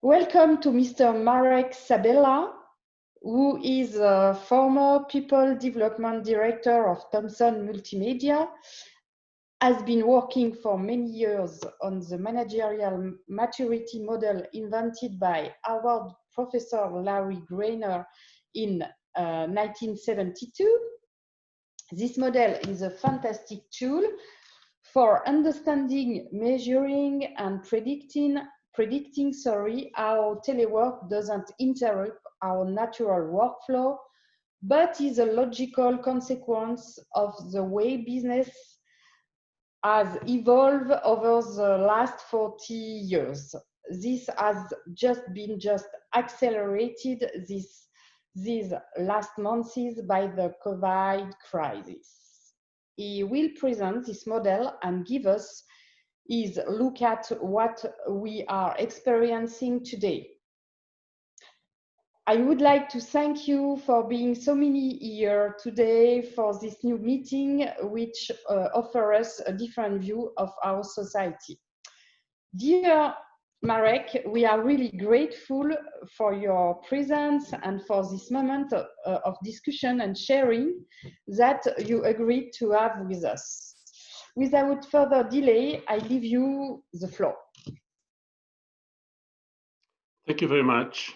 Welcome to Mr. Marek Sabela, who is a former People Development Director of Thomson Multimedia, has been working for many years on the managerial maturity model invented by Harvard Professor Larry Greiner in 1972. This model is a fantastic tool for understanding, measuring, and predicting how telework doesn't interrupt our natural workflow, but is a logical consequence of the way business has evolved over the last 40 years. This has been accelerated these last months by the COVID crisis. He will present this model and give us his look at what we are experiencing today. I would like to thank you for being so many here today for this new meeting, which offers us a different view of our society. Dear Marek, we are really grateful for your presence and for this moment of discussion and sharing that you agreed to have with us. Without further delay, I give you the floor. Thank you very much.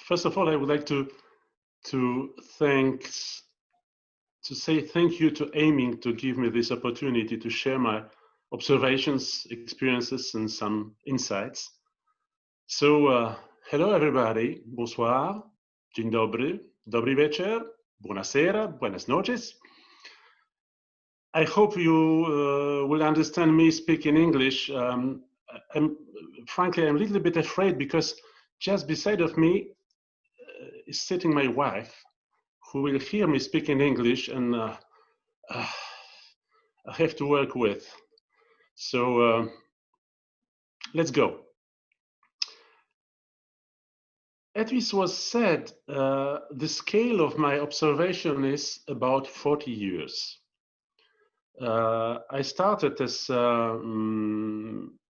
First of all, I would like to say thank you to Ayming to give me this opportunity to share my observations, experiences, and some insights. So, hello everybody, bonsoir, dzień dobry, dobry wieczór, buonasera, buenas noches. I hope you will understand me speaking English. Frankly, I'm a little bit afraid because just beside of me is sitting my wife, who will hear me speaking English, and I have to work with. So let's go. As it was said, the scale of my observation is about 40 years. I started as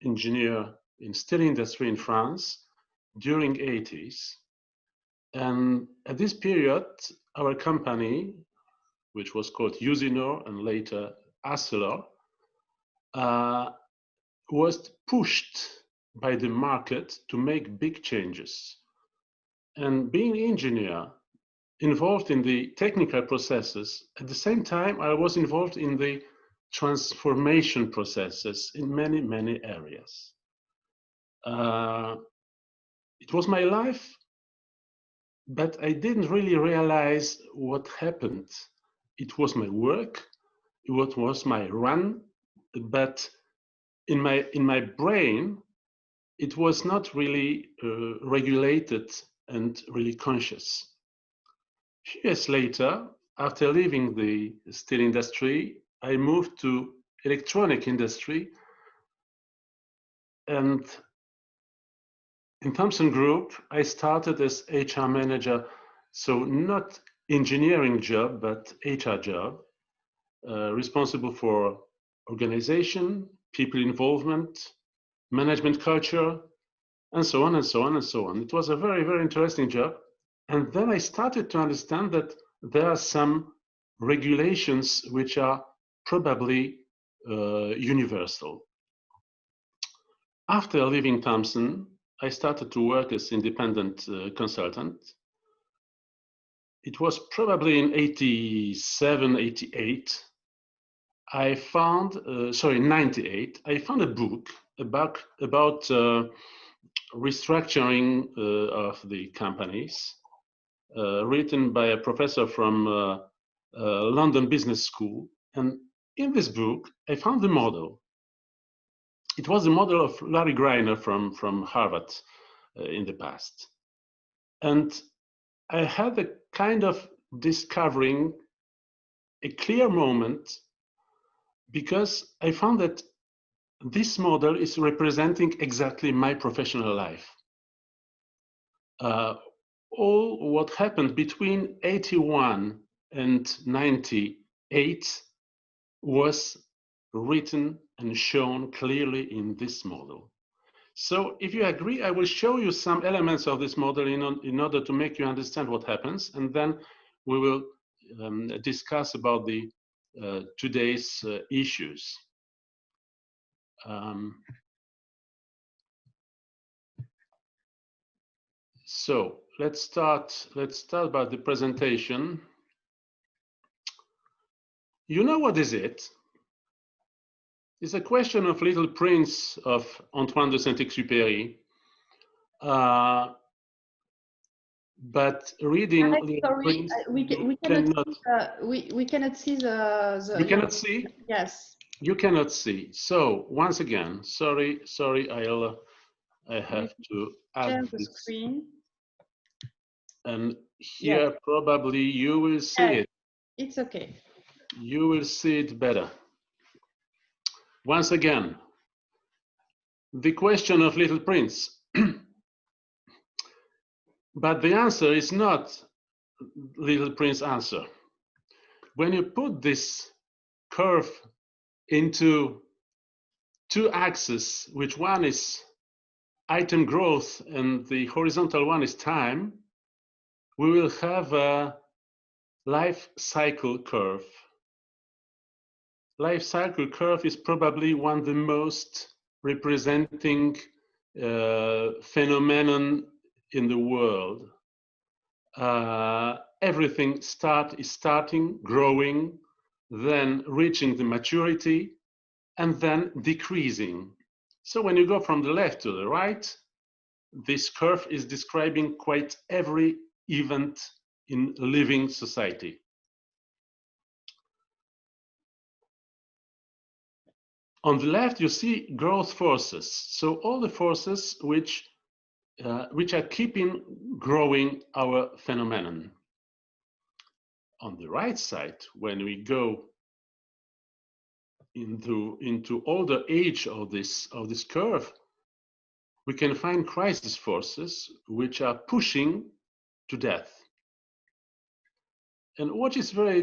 engineer in steel industry in France during 80s. And at this period, our company, which was called Usinor and later Arcelor, was pushed by the market to make big changes. And being an engineer involved in the technical processes, at the same time, I was involved in the transformation processes in many, many areas. It was my life, but I didn't really realize what happened. It was my work, it was my run, but in my brain, it was not really regulated and really conscious. A few years later, after leaving the steel industry, I moved to electronic industry, and in Thomson Group, I started as HR manager, so not engineering job, but HR job, responsible for organization, people involvement, management culture, and so on and so on and so on. It was a very, very interesting job. And then I started to understand that there are some regulations which are probably universal. After leaving Thomson, I started to work as independent consultant. It was probably in 87, 88. I found, 98, I found a book about restructuring of the companies, written by a professor from London Business School. And in this book, I found the model. It was the model of Larry Greiner from Harvard in the past. And I had a kind of discovering a clear moment, because I found that this model is representing exactly my professional life. All what happened between 81 and 98 was written and shown clearly in this model. So if you agree, I will show you some elements of this model in order to make you understand what happens, and then we will discuss about the today's issues. So let's start by the presentation. You know what is it? It's a question of Little Prince of Antoine de Saint-Exupéry. But reading Little Prince, we cannot see the. You cannot see? Yes. You cannot see. So once again, sorry, I have to share add the this. Screen. And here probably you will see it. It's okay. You will see it better. Once again, the question of Little Prince. But the answer is not Little Prince answer. When you put this curve into two axes, which one is item growth and the horizontal one is time, we will have a life cycle curve. Life cycle curve is probably one of the most representing phenomenon in the world. Everything is starting, growing, then reaching the maturity, and then decreasing. So when you go from the left to the right, this curve is describing quite every event in living society. On the left, you see growth forces. So all the forces which are keeping growing our phenomenon. On the right side, when we go into older age of this curve, we can find crisis forces which are pushing to death. And what's very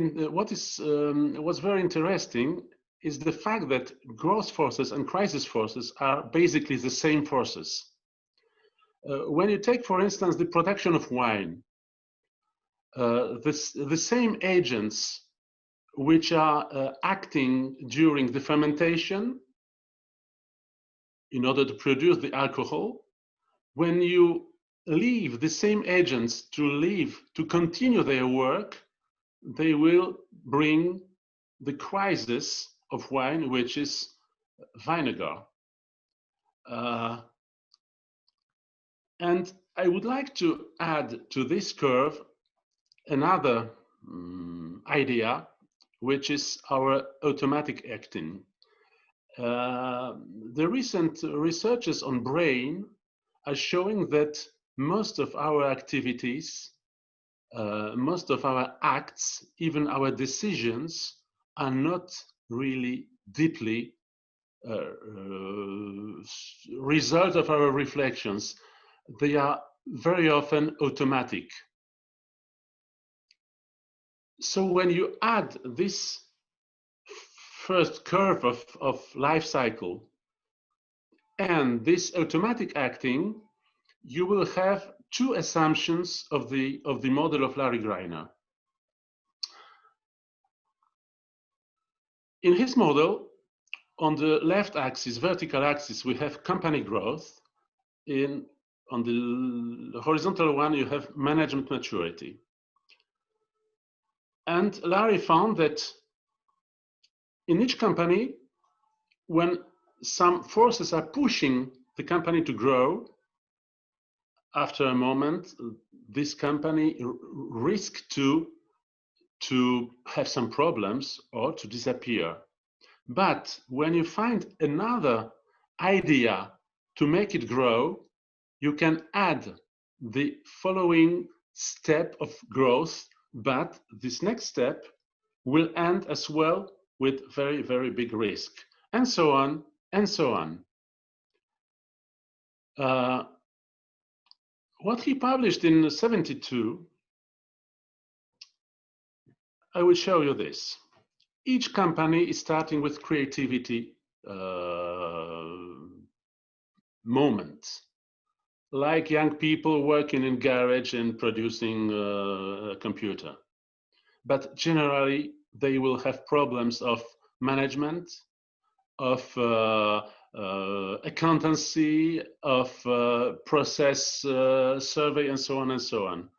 interesting is the fact that growth forces and crisis forces are basically the same forces. When you take, for instance, the production of wine, the same agents which are acting during the fermentation in order to produce the alcohol, when you leave the same agents to continue their work, they will bring the crisis of wine, which is vinegar. And I would like to add to this curve another idea, which is our automatic acting. The recent researches on brain are showing that most of our activities, most of our acts, even our decisions, are not really deeply result of our reflections. They are very often automatic. So when you add this first curve of life cycle and this automatic acting, you will have two assumptions of the model of Larry Greiner. In his model, on the left axis, vertical axis, we have company growth. On the horizontal one, you have management maturity. And Larry found that in each company, when some forces are pushing the company to grow, after a moment, this company risks to have some problems or to disappear. But when you find another idea to make it grow, you can add the following step of growth, but this next step will end as well with very, very big risk, and so on, and so on. What he published in 1972, I will show you this. Each company is starting with creativity moment, like young people working in garage and producing a computer. But generally, they will have problems of management, of accountancy, of process survey, and so on and so on.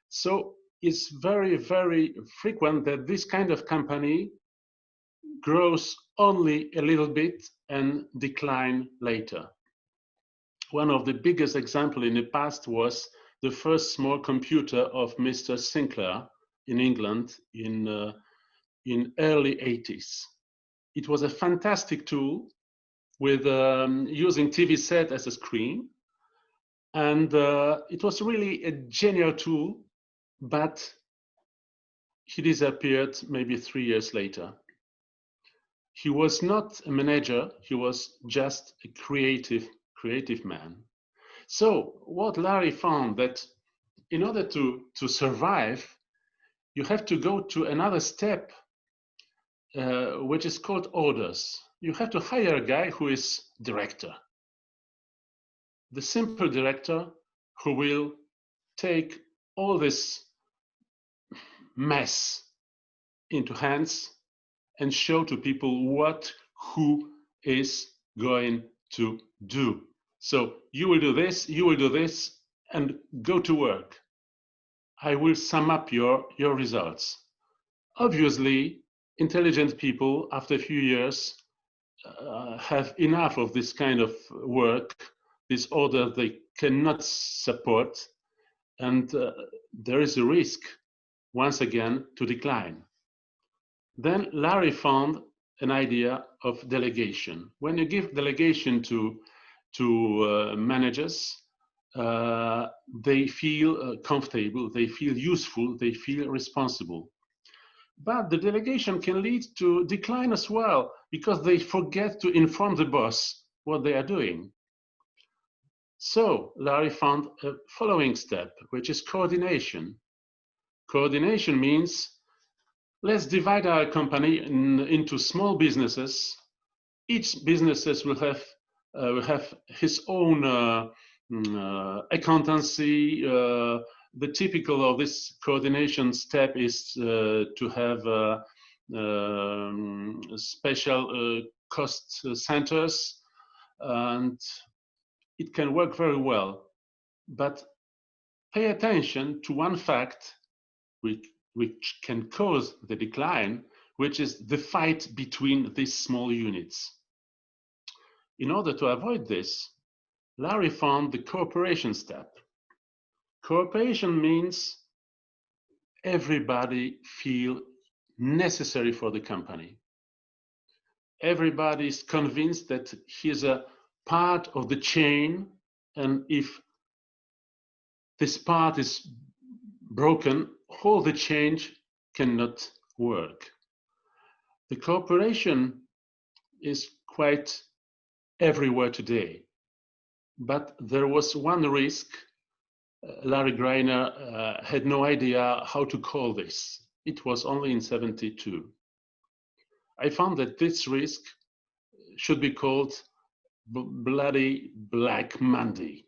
So it's very, very frequent that this kind of company grows only a little bit and decline later. One of the biggest examples in the past was the first small computer of Mr. Sinclair in England in early 80s. It was a fantastic tool with using TV set as a screen, and it was really a genial tool, but he disappeared maybe 3 years later. He was not a manager, he was just a creative man. So what Larry found, that in order to survive, you have to go to another step, which is called orders. You have to hire a guy who is director. The simple director who will take all this mess into hands and show to people what who is going to do. So you will do this, and go to work. I will sum up your results. Obviously, intelligent people, after a few years, have enough of this kind of work, this order they cannot support, and there is a risk, once again, to decline. Then Larry found an idea of delegation. When you give delegation to managers, they feel comfortable, they feel useful, they feel responsible. But the delegation can lead to decline as well, because they forget to inform the boss what they are doing. So Larry found a following step, which is coordination. Coordination means, let's divide our company into small businesses. Each businesses will have his own accountancy. The typical of this coordination step is to have special cost centers, and it can work very well. But pay attention to one fact which can cause the decline, which is the fight between these small units. In order to avoid this, Larry found the cooperation step. Cooperation means everybody feel necessary for the company. Everybody is convinced that he's a part of the chain, and if this part is broken, all the change cannot work. The cooperation is quite everywhere today, but there was one risk. Larry Greiner had no idea how to call this. It was only in 1972. I found that this risk should be called bloody Black Monday.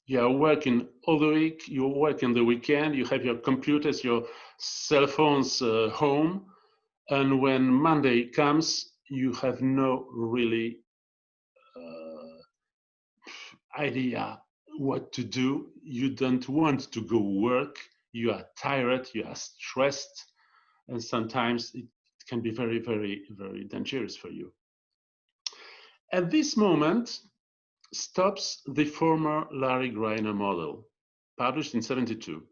You are working all the week, you work in the weekend, you have your computers, your cell phones home, and when Monday comes, you have no really idea what to do. You don't want to go work, you are tired, you are stressed, and sometimes it can be very, very, very dangerous for you. At this moment stops the former Larry Greiner model, published in 1972.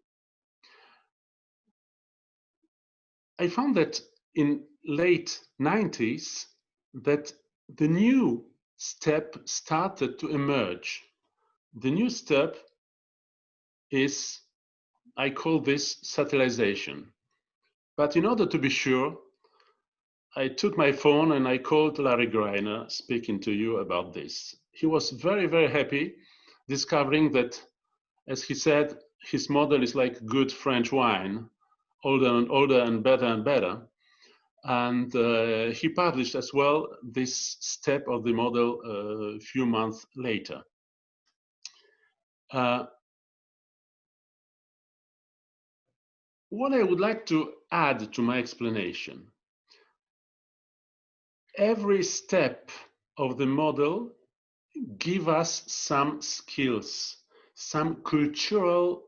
I found that in late 90s that the new step started to emerge. The new step is, I call this satellization. But in order to be sure, I took my phone and I called Larry Greiner, speaking to you about this. He was very, very happy discovering that, as he said, his model is like good French wine, older and older and better and better. And he published as well this step of the model a few months later. What I would like to add to my explanation, every step of the model give us some skills, some cultural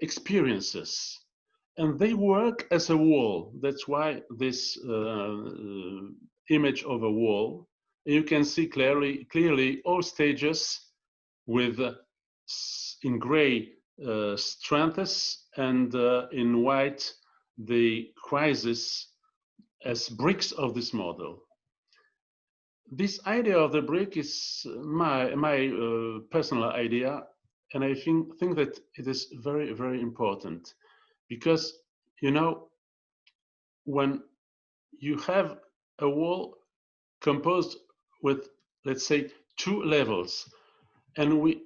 experiences, and they work as a wall. That's why this image of a wall. You can see clearly all stages with in gray strengths and in white the crisis as bricks of this model. This idea of the brick is my personal idea, and I think that it is very, very important, because you know, when you have a wall composed with, let's say, 2 levels, and we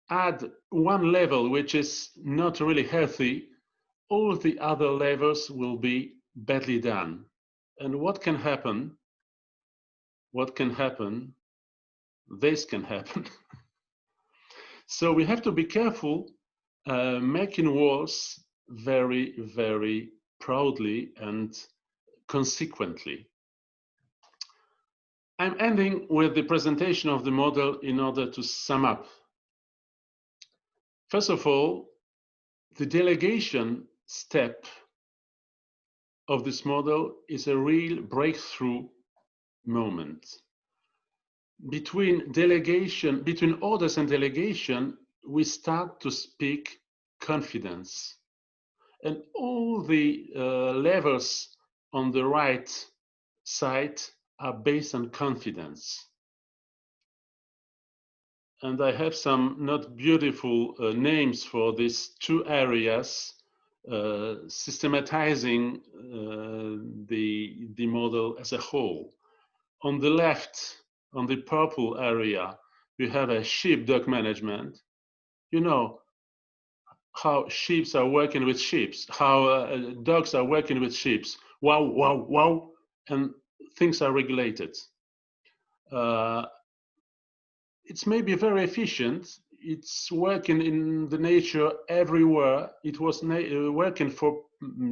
add 1 level which is not really healthy, all the other levels will be badly done. And what can happen? This can happen. So we have to be careful making walls very, very proudly and consequently. I'm ending with the presentation of the model in order to sum up. First of all, the delegation step of this model is a real breakthrough moment. Between orders and delegation, we start to speak confidence. And all the levels on the right side are based on confidence. And I have some not beautiful names for these 2 areas, systematizing the model as a whole. On the left, on the purple area, you have a sheepdog management. You know how sheep are working with sheep, how dogs are working with sheep. Wow, wow, wow, and things are regulated. It's maybe very efficient. It's working in the nature everywhere. It was working for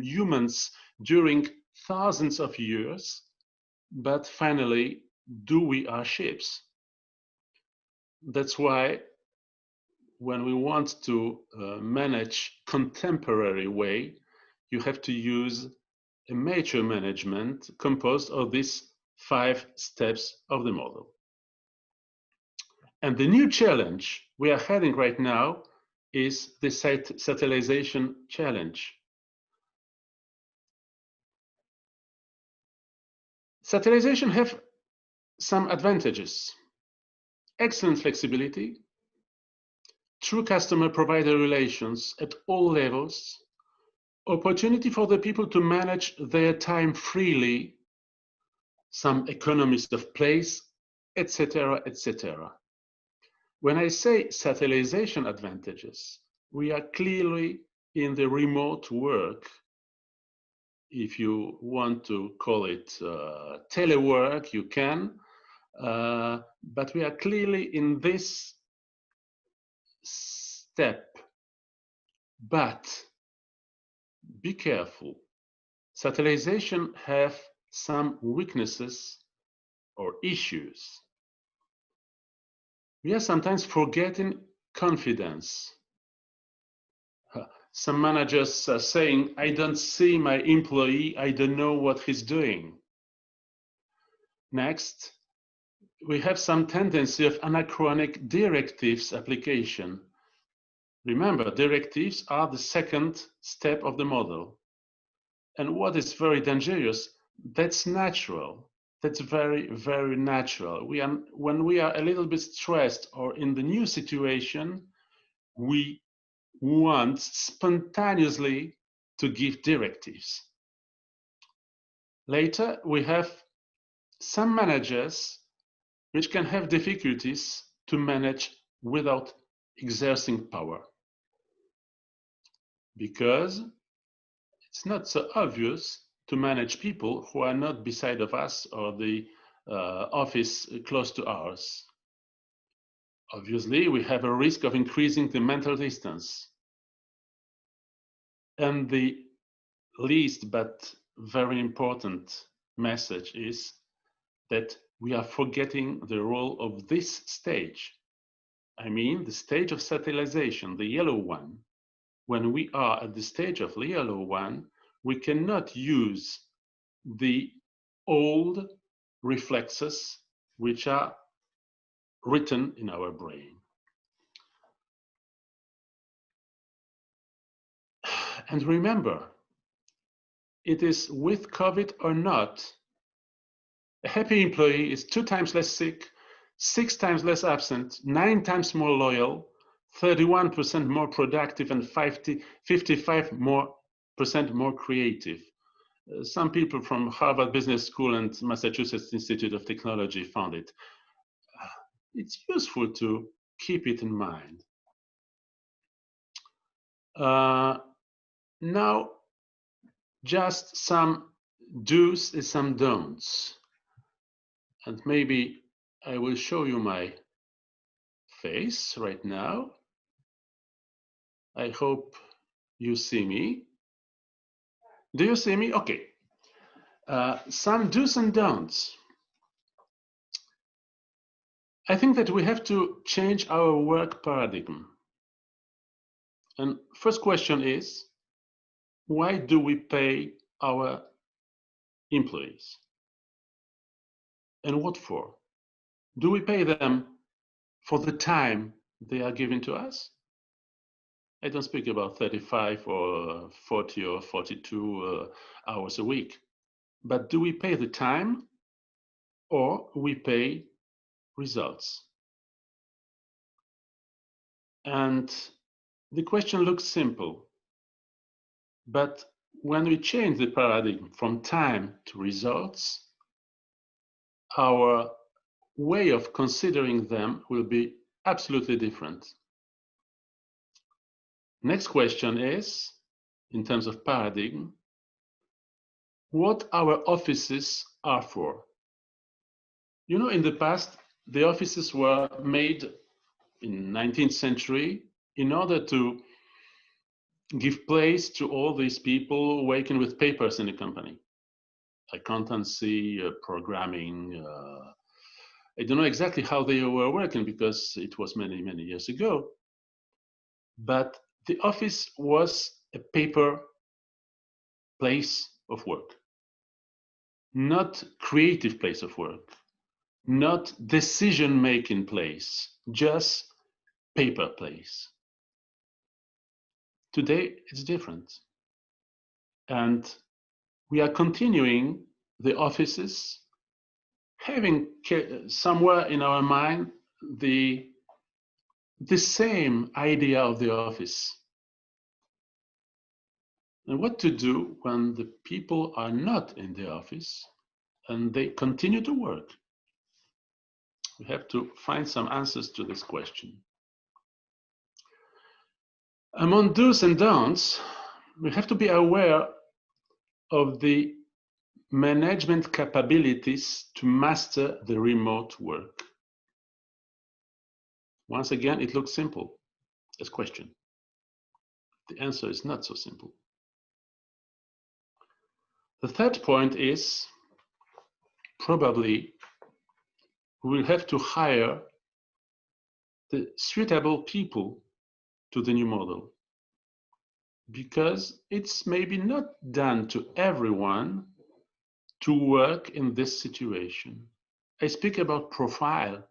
humans during thousands of years, but finally, we are sheep? That's why when we want to manage contemporary way, you have to use a mature management composed of these 5 steps of the model. And the new challenge we are having right now is the satellization challenge. Satellization have some advantages: excellent flexibility, true customer-provider relations at all levels, opportunity for the people to manage their time freely, some economies of place, etc., etc. When I say satellization advantages, we are clearly in the remote work, if you want to call it telework, you can, but we are clearly in this step. But be careful. Satellization have some weaknesses or issues. We are sometimes forgetting confidence. Some managers are saying, I don't see my employee, I don't know what he's doing. Next, we have some tendency of anachronic directives application. Remember, directives are the second step of the model. And what is very dangerous, that's natural. That's very, very natural. When we are a little bit stressed or in the new situation, we want spontaneously to give directives. Later, we have some managers which can have difficulties to manage without exerting power, because it's not so obvious to manage people who are not beside of us or the office close to ours. Obviously, we have a risk of increasing the mental distance. And the least but very important message is that we are forgetting the role of this stage. I mean, the stage of satellisation, the yellow one. When we are at the stage of the yellow one, we cannot use the old reflexes which are written in our brain. And remember, it is with COVID or not, a happy employee is 2 times less sick, 6 times less absent, 9 times more loyal, 31% more productive, and 55% more creative. Some people from Harvard Business School and Massachusetts Institute of Technology found it. It's useful to keep it in mind. Now, just some do's and some don'ts. And maybe I will show you my face right now. I hope you see me. Do you see me? Okay. Some do's and don'ts. I think that we have to change our work paradigm. And first question is, why do we pay our employees? And what for? Do we pay them for the time they are giving to us? I don't speak about 35 or 40 or 42 hours a week. But do we pay the time or we pay results? And the question looks simple. But when we change the paradigm from time to results, our way of considering them will be absolutely different. Next question is, in terms of paradigm, what our offices are for. You know, in the past, the offices were made in 19th century in order to give place to all these people working with papers in the company. Accountancy, programming. I don't know exactly how they were working because it was many, many years ago. But the office was a paper place of work, not creative place of work, not decision-making place, just paper place. Today, it's different. And we are continuing the offices, having somewhere in our mind the same idea of the office. And what to do when the people are not in the office and they continue to work? We have to find some answers to this question. Among do's and don'ts, we have to be aware of the management capabilities to master the remote work. Once again, it looks simple as a question. The answer is not so simple. The third point is probably we will have to hire the suitable people to the new model, because it's maybe not done to everyone to work in this situation. I speak about profile,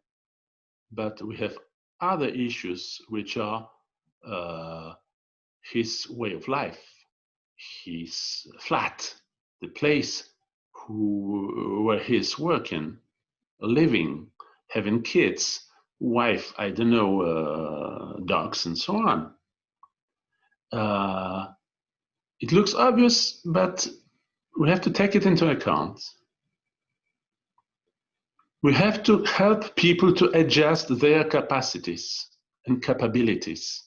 but we have other issues which are his way of life, his flat, the place where he's working, living, having kids, wife, I don't know, dogs, and so on. It looks obvious, but we have to take it into account. We have to help people to adjust their capacities and capabilities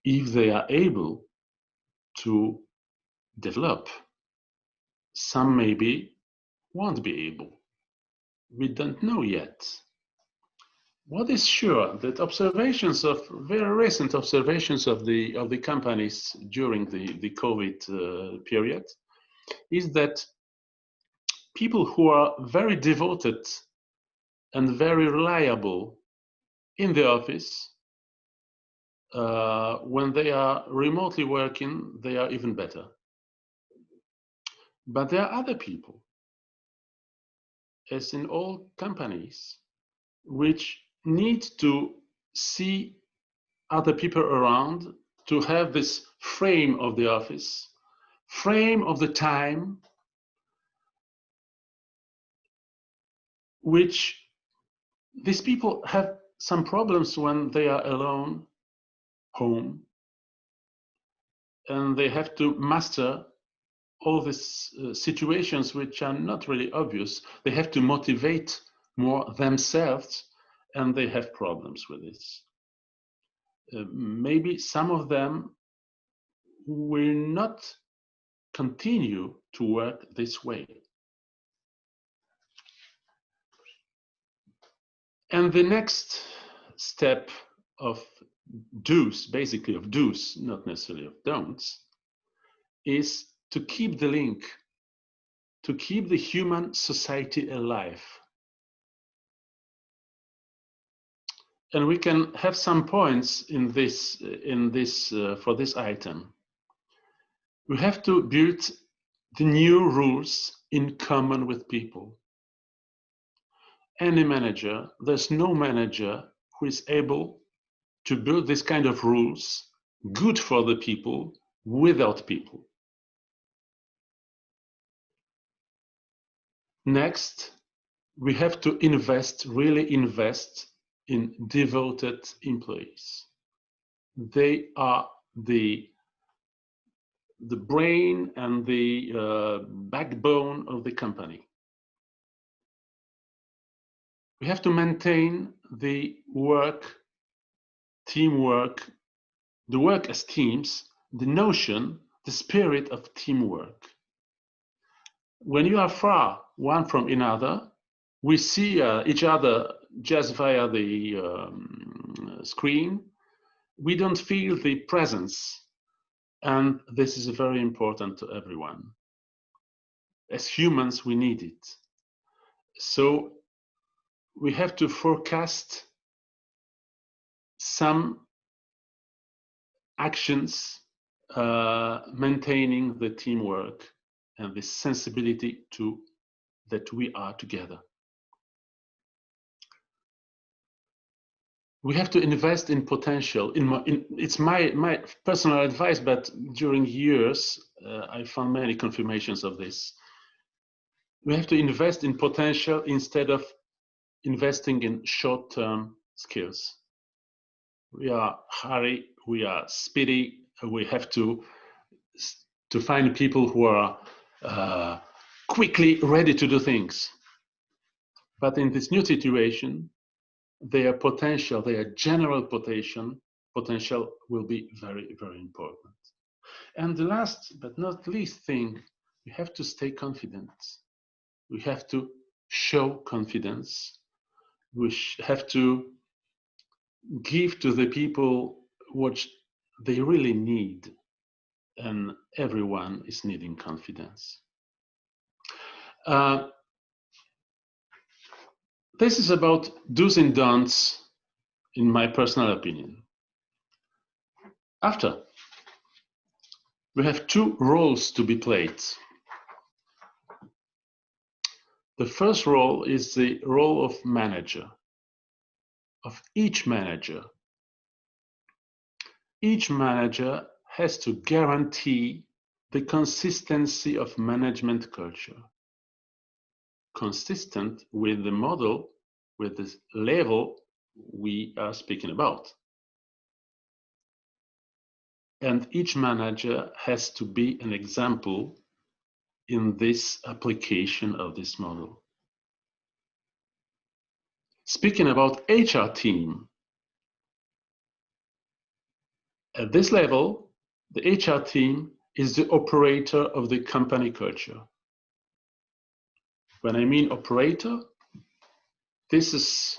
if they are able to develop. Some maybe won't be able. we don't know yet. What is sure, that observations of very recent observations of the companies during the COVID period is that people who are very devoted and very reliable in the office, when they are remotely working, they are even better. But there are other people, as in all companies, which need to see other people around, to have this frame of the office, frame of the time, which these people have some problems when they are alone home, and they have to master all these situations which are not really obvious. They have to motivate more themselves, and they have problems with this. Maybe some of them will not continue to work this way. And the next step of do's, basically of do's, not necessarily of don'ts, is to keep the link, to keep the human society alive. And we can have some points in this for this item. We have to build the new rules in common with people. Any manager, there's no manager who is able to build this kind of rules good for the people without people. Next, we have to really invest in devoted employees. They are the brain and the backbone of the company. We have to maintain the work, teamwork, the work as teams, the notion, the spirit of teamwork. When you are far one from another, we see each other just via the screen. We don't feel the presence, and this is very important to everyone. As humans, we need it. So we have to forecast some actions maintaining the teamwork and the sensibility to that we are together. We have to invest in potential. It's my personal advice, but during years I found many confirmations of this. We have to invest in potential instead of investing in short-term skills. We are hurry, we are speedy, we have to find people who are quickly ready to do things. But in this new situation, their potential, their general potential will be very, very important. And the last but not least thing, we have to stay confident. We have to show confidence. We have to give to the people what they really need, and everyone is needing confidence. This is about do's and don'ts, in my personal opinion. After, we have two roles to be played. The first role is the role of manager, of each manager. Each manager has to guarantee the consistency of management culture, consistent with the model, with the level we are speaking about. And each manager has to be an example in this application of this model. Speaking about HR team, at this level, the HR team is the operator of the company culture. When I mean operator, this is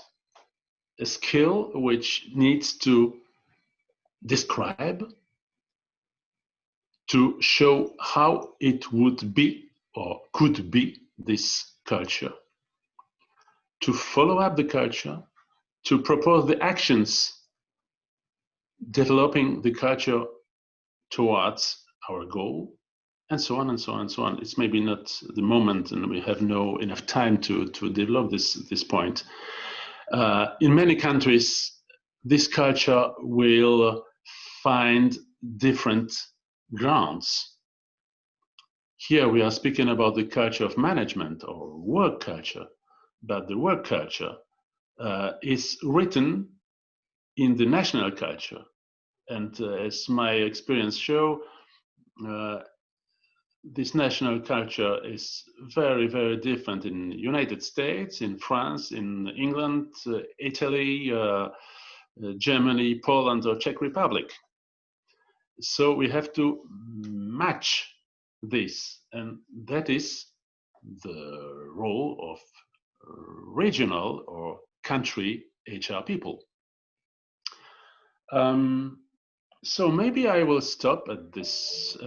a skill which needs to describe, to show how it would be or could be this culture, to follow up the culture, to propose the actions developing the culture towards our goal, and so on and so on and so on. It's maybe not the moment, and we have no enough time to develop this point. In many countries, this culture will find different grounds. Here we are speaking about the culture of management or work culture, but the work culture is written in the national culture. And as my experience show, this national culture is very, very different in the United States, in France, in England, Italy, Germany, Poland, or Czech Republic. So we have to match this, and that is the role of regional or country HR people. So maybe I will stop at this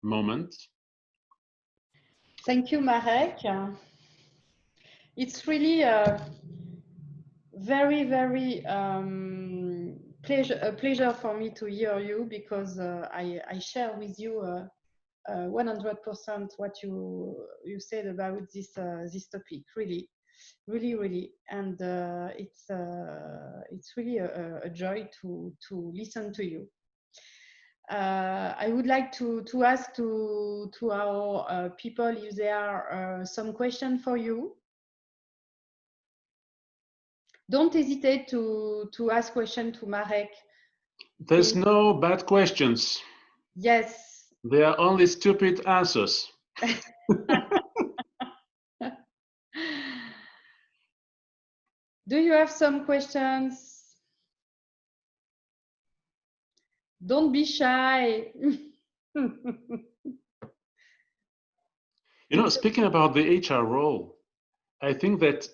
moment. Thank you, Marek. It's really a very, very pleasure for me to hear you, because I share with you 100% what you said about this topic. Really, really, really, and it's really a joy to listen to you. I would like to ask to our people if there are some questions for you. Don't hesitate to ask questions to Marek. There's no bad questions. Yes. There are only stupid answers. Do you have some questions? Don't be shy. You know, speaking about the HR role, I think that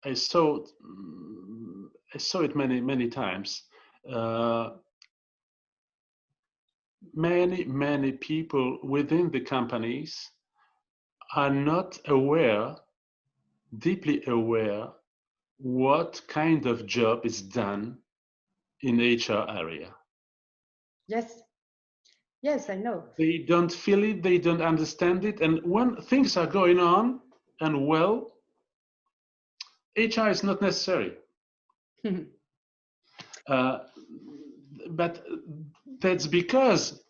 I saw it many times. Many people within the companies are not aware, deeply aware, what kind of job is done in HR area. Yes. Yes, I know. They don't feel it, they don't understand it, and when things are going on and well, HR is not necessary. But that's because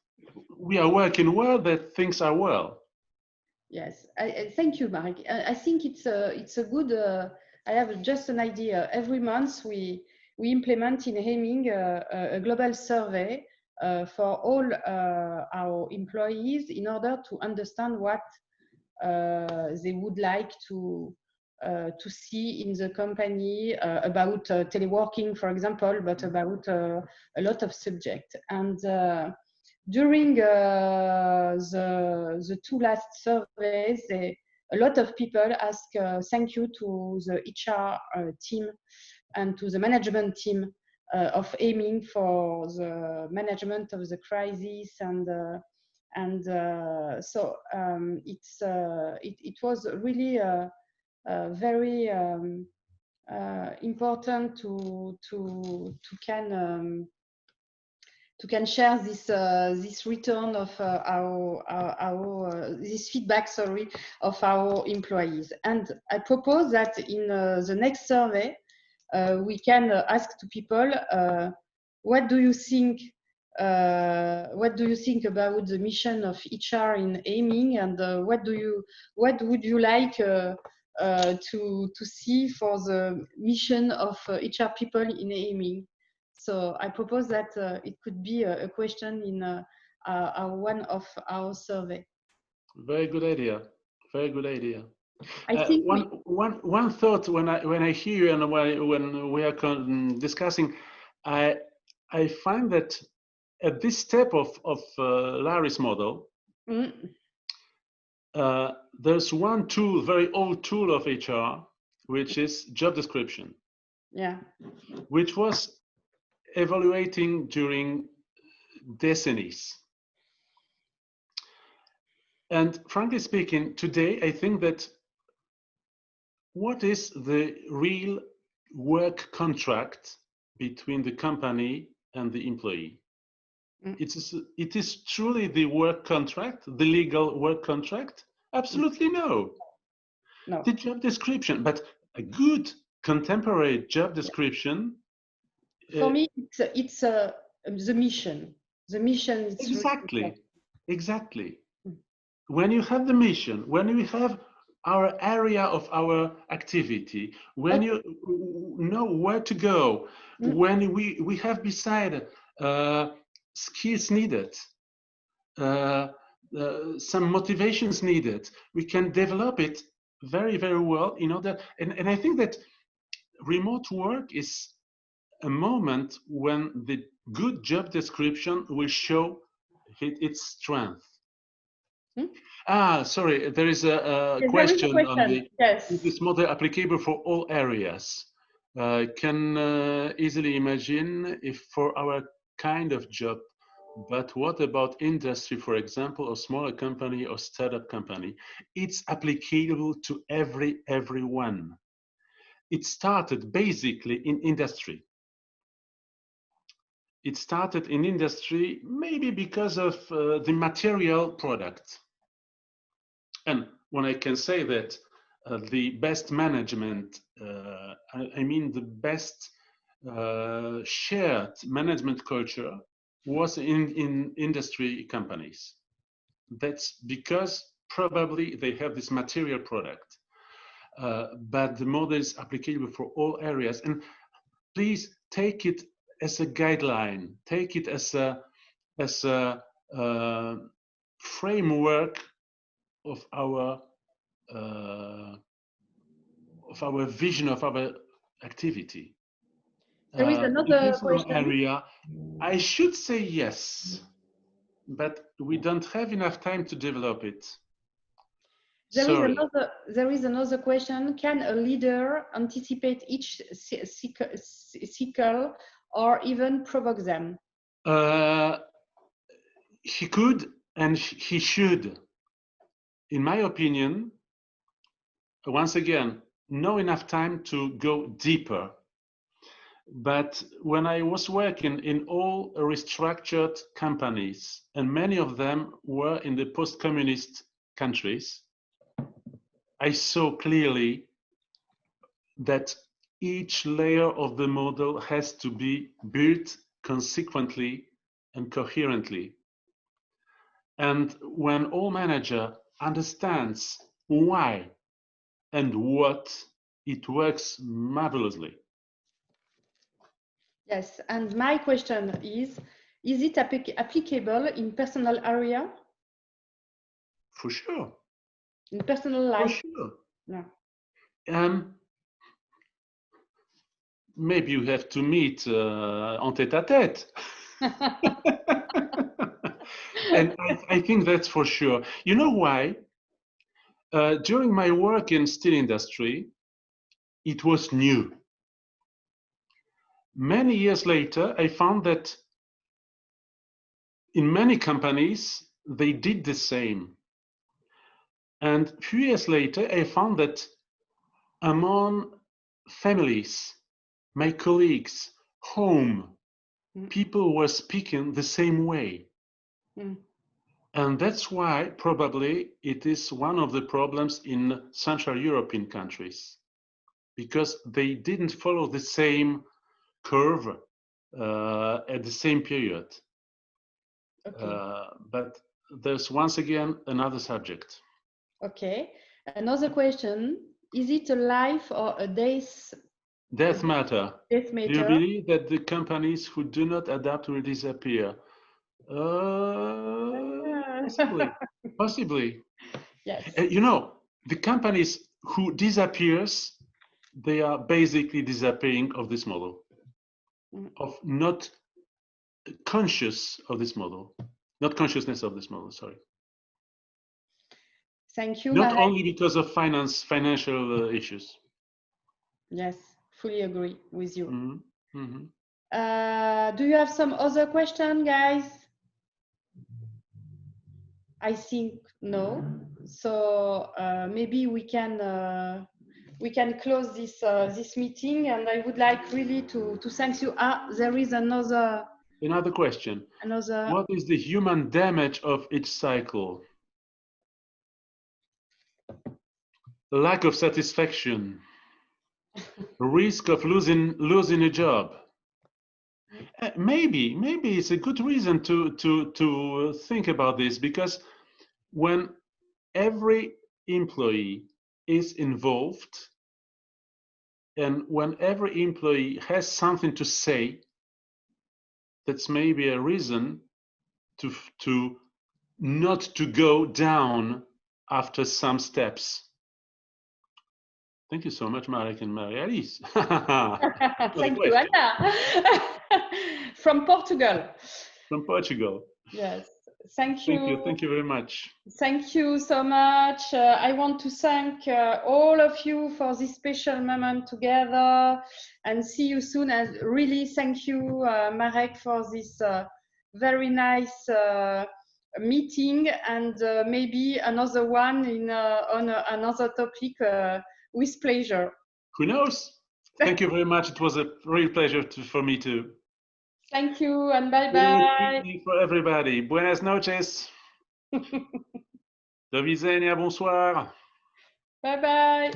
we are working well that things are well. Yes, I thank you, Marek. I think it's a good. I have just an idea. Every month we implement in Ayming a global survey for all our employees in order to understand what they would like to see in the company about teleworking, for example, but about a lot of subjects. And during the two last surveys, a lot of people ask thank you to the HR team and to the management team of Ayming for the management of the crisis, and so it was really very important to can share this return of this feedback, sorry, of our employees. And I propose that in the next survey we can ask to people what do you think about the mission of HR in Ayming, and what would you like to see for the mission of HR people in Ayming? So I propose that it could be a question in one of our survey. Very good idea. Very good idea. I think one thought when I hear you and when we are discussing, I find that at this step of Larry's model, the there's one tool, very old tool of HR, which is job description. Yeah. Which was evaluating during decennies. And frankly speaking, today I think that what is the real work contract between the company and the employee? It is truly the work contract, the legal work contract? Absolutely no. No. The job description, but a good contemporary job description. For me, it's the mission. The mission is exactly. When you have the mission, when we have our area of our activity, when you know where to go, when we have beside skills needed, some motivations needed, we can develop it very, very well in order. And I think that remote work is a moment when the good job description will show its strength. Sorry, there is a question on the, is this model applicable for all areas? Can easily imagine if for our kind of job, but what about industry, for example, or smaller company or startup company? It's applicable to everyone. It started basically in industry. It started in industry maybe because of the material product. And when I can say that the best management, I mean the best shared management culture was in industry companies. That's because probably they have this material product. But the model is applicable for all areas. And please take it as a guideline, take it as a framework of our vision of our activity. There is another question. Area, I should say yes, but we don't have enough time to develop it. There is another question. Can a leader anticipate each cycle or even provoke them? He could and he should. In my opinion, once again, not enough time to go deeper. But when I was working in all restructured companies, and many of them were in the post-communist countries, I saw clearly that each layer of the model has to be built consequently and coherently. And when all manager understands why and what, it works marvelously. Yes, and my question is it applicable in personal area? For sure. In personal life? For sure. Yeah. Maybe you have to meet en tête-à-tête. And I think that's for sure. You know why? During my work in steel industry, it was new. Many years later, I found that in many companies, they did the same. And a few years later, I found that among families, my colleagues, home, people were speaking the same way. And that's why probably it is one of the problems in Central European countries, because they didn't follow the same curve at the same period. But there's once again another subject. Okay. Another question. Is it a life or a death matter? Death matter? Do you believe that the companies who do not adapt will disappear? Possibly. Yes. You know, the companies who disappears, they are basically disappearing of this model, of not conscious of this model, not consciousness of this model, sorry. Thank you, Not Marek. only because of financial issues. Yes, fully agree with you. Mm-hmm. Mm-hmm. Do you have some other question, guys? I think no. So maybe we can close this meeting, and I would like really to thank you. There is another question. What is the human damage of each cycle? Lack of satisfaction, risk of losing a job. Maybe it's a good reason to think about this, because when every employee is involved and when every employee has something to say, that's maybe a reason to not to go down after some steps. Thank you so much, Marek and Maria-Alice. Thank you, Anna. From Portugal. From Portugal. Yes. Thank you. Thank you very much. Thank you so much. I want to thank all of you for this special moment together, and see you soon. And really thank you, Marek, for this very nice meeting, and maybe another one on another topic with pleasure. Who knows? Thank you very much. It was a real pleasure for me too. Thank you, and bye-bye. Good evening for everybody. Buenas noches. Do widzenia, bonsoir. Bye-bye.